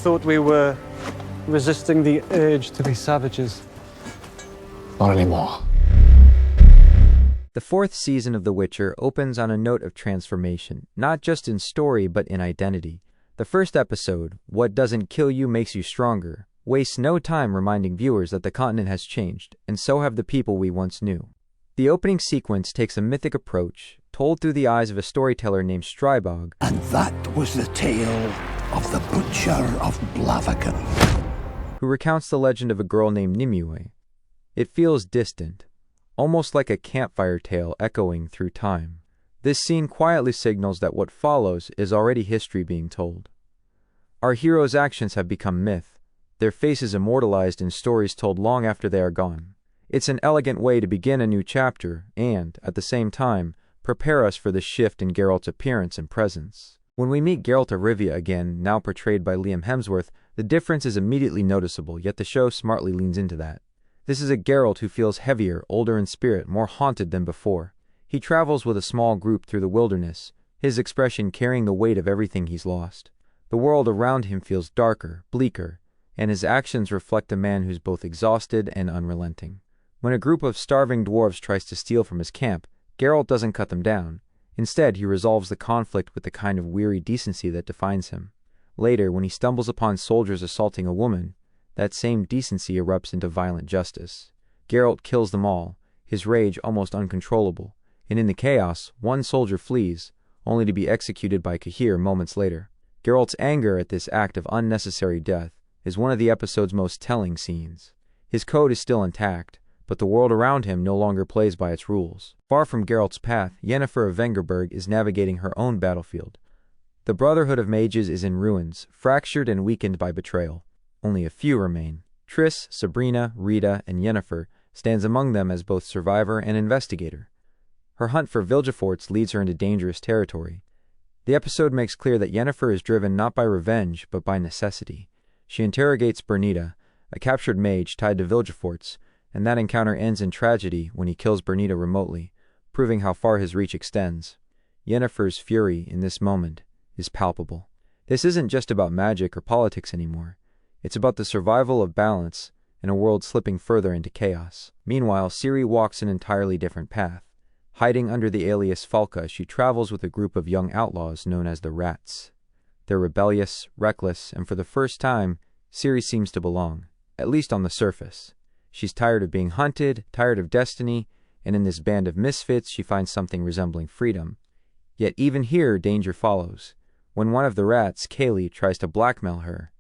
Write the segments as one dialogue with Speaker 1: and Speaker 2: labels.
Speaker 1: thought we were resisting the urge to be savages.
Speaker 2: Not anymore.
Speaker 3: The fourth season of The Witcher opens on a note of transformation, not just in story but in identity. The first episode, What Doesn't Kill You Makes You Stronger, wastes no time reminding viewers that the continent has changed, and so have the people we once knew. The opening sequence takes a mythic approach, told through the eyes of a storyteller named Strybog.
Speaker 4: And that was the tale of the Butcher of Blaviken,
Speaker 3: who recounts the legend of a girl named Nimue. It feels distant, almost like a campfire tale echoing through time. This scene quietly signals that what follows is already history being told. Our heroes' actions have become myth, their faces immortalized in stories told long after they are gone. It's an elegant way to begin a new chapter and, at the same time, prepare us for the shift in Geralt's appearance and presence. When we meet Geralt of Rivia again, now portrayed by Liam Hemsworth, the difference is immediately noticeable, yet the show smartly leans into that. This is a Geralt who feels heavier, older in spirit, more haunted than before. He travels with a small group through the wilderness, his expression carrying the weight of everything he's lost. The world around him feels darker, bleaker, and his actions reflect a man who's both exhausted and unrelenting. When a group of starving dwarves tries to steal from his camp, Geralt doesn't cut them down. Instead, he resolves the conflict with the kind of weary decency that defines him. Later, when he stumbles upon soldiers assaulting a woman, that same decency erupts into violent justice. Geralt kills them all, his rage almost uncontrollable, and in the chaos, one soldier flees, only to be executed by Cahir moments later. Geralt's anger at this act of unnecessary death is one of the episode's most telling scenes. His code is still intact, but the world around him no longer plays by its rules. Far from Geralt's path, Yennefer of Vengerberg is navigating her own battlefield. The Brotherhood of Mages is in ruins, fractured and weakened by betrayal. Only a few remain. Triss, Sabrina, Rita, and Yennefer stands among them as both survivor and investigator. Her hunt for Vilgefortz leads her into dangerous territory. The episode makes clear that Yennefer is driven not by revenge, but by necessity. She interrogates Bernita, a captured mage tied to Vilgefortz, and that encounter ends in tragedy when he kills Bernita remotely, proving how far his reach extends. Yennefer's fury in this moment is palpable. This isn't just about magic or politics anymore. It's about the survival of balance in a world slipping further into chaos. Meanwhile, Ciri walks an entirely different path. Hiding under the alias Falca, she travels with a group of young outlaws known as the Rats. They're rebellious, reckless, and for the first time, Ciri seems to belong, at least on the surface. She's tired of being hunted, tired of destiny, and in this band of misfits she finds something resembling freedom. Yet even here, danger follows. When one of the Rats, Kaylee, tries to blackmail her,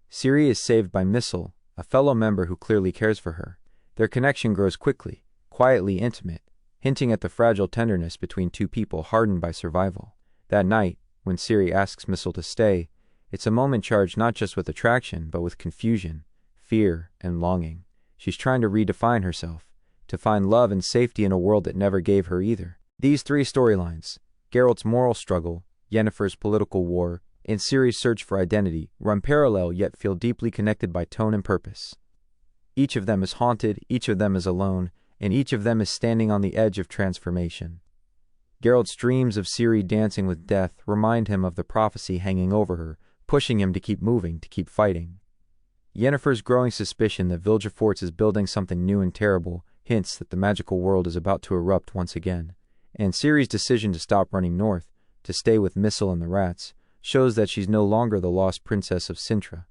Speaker 3: Ciri is saved by Missile, a fellow member who clearly cares for her. Their connection grows quickly, quietly intimate, hinting at the fragile tenderness between two people hardened by survival. That night, when Ciri asks Missile to stay, it's a moment charged not just with attraction, but with confusion, fear, and longing. She's trying to redefine herself, to find love and safety in a world that never gave her either. These three storylines, Geralt's moral struggle, Yennefer's political war, and Ciri's search for identity, run parallel yet feel deeply connected by tone and purpose. Each of them is haunted, each of them is alone, and each of them is standing on the edge of transformation. Geralt's dreams of Ciri dancing with death remind him of the prophecy hanging over her, pushing him to keep moving, to keep fighting. Yennefer's growing suspicion that Vilgefortz is building something new and terrible hints that the magical world is about to erupt once again. And Ciri's decision to stop running north, to stay with Missile and the Rats, shows that she's no longer the lost princess of Cintra.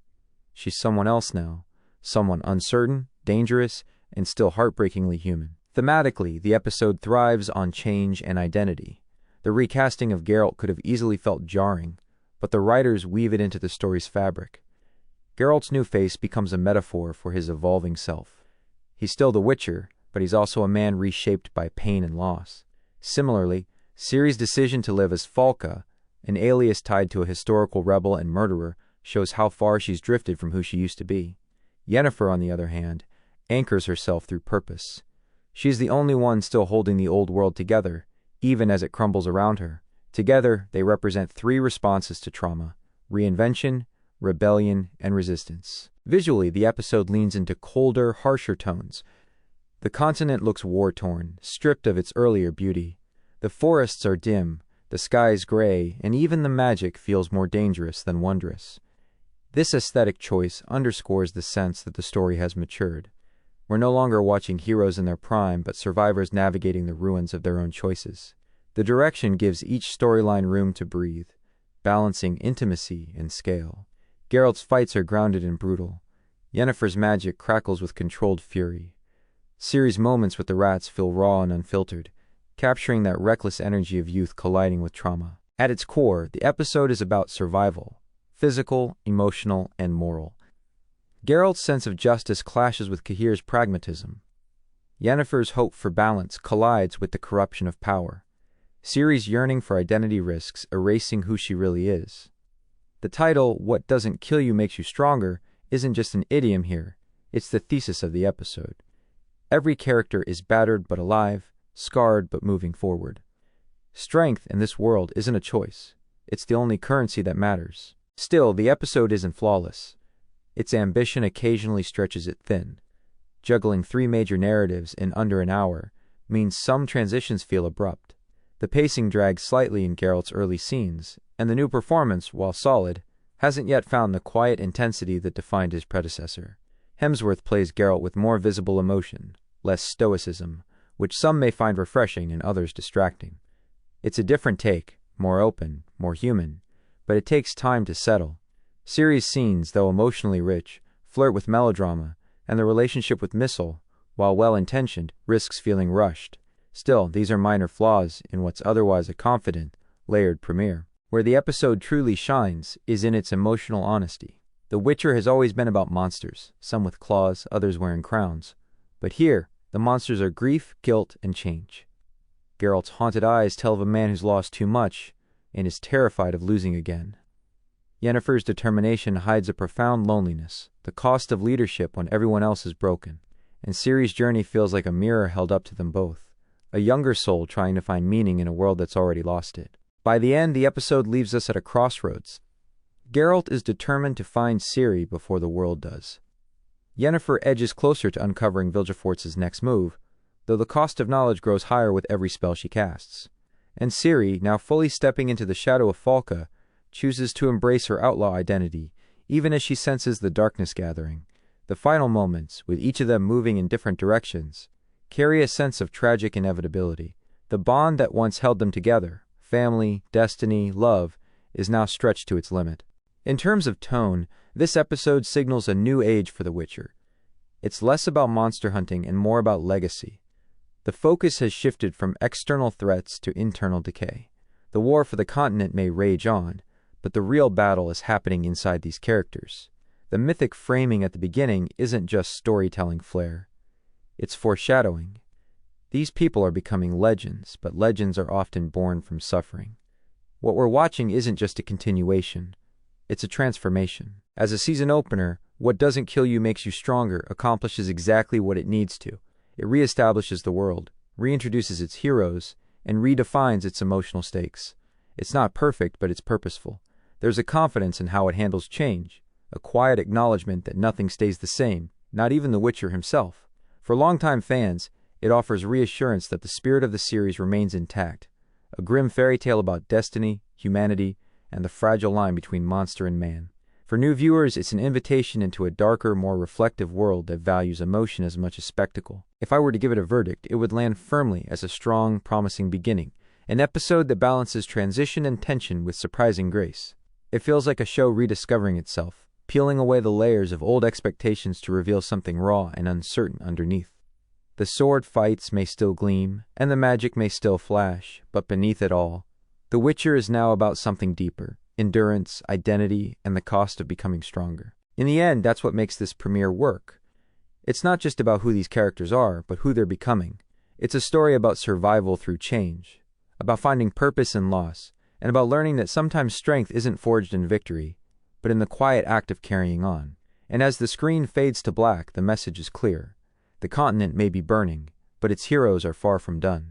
Speaker 3: She's someone else now, someone uncertain, dangerous, and still heartbreakingly human. Thematically, the episode thrives on change and identity. The recasting of Geralt could have easily felt jarring, but the writers weave it into the story's fabric. Geralt's new face becomes a metaphor for his evolving self. He's still the Witcher, but he's also a man reshaped by pain and loss. Similarly, Ciri's decision to live as Falca, an alias tied to a historical rebel and murderer, shows how far she's drifted from who she used to be. Yennefer, on the other hand, anchors herself through purpose. She's the only one still holding the old world together, even as it crumbles around her. Together, they represent three responses to trauma: reinvention, rebellion, and resistance. Visually, the episode leans into colder, harsher tones. The continent looks war-torn, stripped of its earlier beauty. The forests are dim, the sky's gray, and even the magic feels more dangerous than wondrous. This aesthetic choice underscores the sense that the story has matured. We're no longer watching heroes in their prime, but survivors navigating the ruins of their own choices. The direction gives each storyline room to breathe, balancing intimacy and scale. Geralt's fights are grounded and brutal. Yennefer's magic crackles with controlled fury. Ciri's moments with the rats feel raw and unfiltered, capturing that reckless energy of youth colliding with trauma. At its core, the episode is about survival, physical, emotional, and moral. Geralt's sense of justice clashes with Cahir's pragmatism. Yennefer's hope for balance collides with the corruption of power. Ciri's yearning for identity risks erasing who she really is. The title, "What Doesn't Kill You Makes You Stronger," isn't just an idiom here, it's the thesis of the episode. Every character is battered but alive, scarred but moving forward. Strength in this world isn't a choice, it's the only currency that matters. Still, the episode isn't flawless. Its ambition occasionally stretches it thin. Juggling 3 major narratives in under an hour means some transitions feel abrupt. The pacing drags slightly in Geralt's early scenes, and the new performance, while solid, hasn't yet found the quiet intensity that defined his predecessor. Hemsworth plays Geralt with more visible emotion, less stoicism, which some may find refreshing and others distracting. It's a different take, more open, more human, but it takes time to settle. Ciri's scenes, though emotionally rich, flirt with melodrama, and the relationship with Missile, while well-intentioned, risks feeling rushed. Still, these are minor flaws in what's otherwise a confident, layered premiere. Where the episode truly shines is in its emotional honesty. The Witcher has always been about monsters, some with claws, others wearing crowns. But here, the monsters are grief, guilt, and change. Geralt's haunted eyes tell of a man who's lost too much and is terrified of losing again. Yennefer's determination hides a profound loneliness, the cost of leadership when everyone else is broken. And Ciri's journey feels like a mirror held up to them both, a younger soul trying to find meaning in a world that's already lost it. By the end, the episode leaves us at a crossroads. Geralt is determined to find Ciri before the world does. Yennefer edges closer to uncovering Vilgefortz's next move, though the cost of knowledge grows higher with every spell she casts. And Ciri, now fully stepping into the shadow of Falka, chooses to embrace her outlaw identity, even as she senses the darkness gathering. The final moments, with each of them moving in different directions, carry a sense of tragic inevitability. The bond that once held them together, family, destiny, love, is now stretched to its limit. In terms of tone, this episode signals a new age for The Witcher. It's less about monster hunting and more about legacy. The focus has shifted from external threats to internal decay. The war for the continent may rage on, but the real battle is happening inside these characters. The mythic framing at the beginning isn't just storytelling flair. It's foreshadowing. These people are becoming legends, but legends are often born from suffering. What we're watching isn't just a continuation. It's a transformation. As a season opener, What Doesn't Kill You Makes You Stronger accomplishes exactly what it needs to. It reestablishes the world, reintroduces its heroes, and redefines its emotional stakes. It's not perfect, but it's purposeful. There's a confidence in how it handles change, a quiet acknowledgement that nothing stays the same, not even The Witcher himself. For longtime fans, it offers reassurance that the spirit of the series remains intact, a grim fairy tale about destiny, humanity, and the fragile line between monster and man. For new viewers, it's an invitation into a darker, more reflective world that values emotion as much as spectacle. If I were to give it a verdict, it would land firmly as a strong, promising beginning, an episode that balances transition and tension with surprising grace. It feels like a show rediscovering itself, peeling away the layers of old expectations to reveal something raw and uncertain underneath. The sword fights may still gleam, and the magic may still flash, but beneath it all, The Witcher is now about something deeper: endurance, identity, and the cost of becoming stronger. In the end, that's what makes this premiere work. It's not just about who these characters are, but who they're becoming. It's a story about survival through change, about finding purpose in loss, and about learning that sometimes strength isn't forged in victory, but in the quiet act of carrying on. And as the screen fades to black, the message is clear. The continent may be burning, but its heroes are far from done.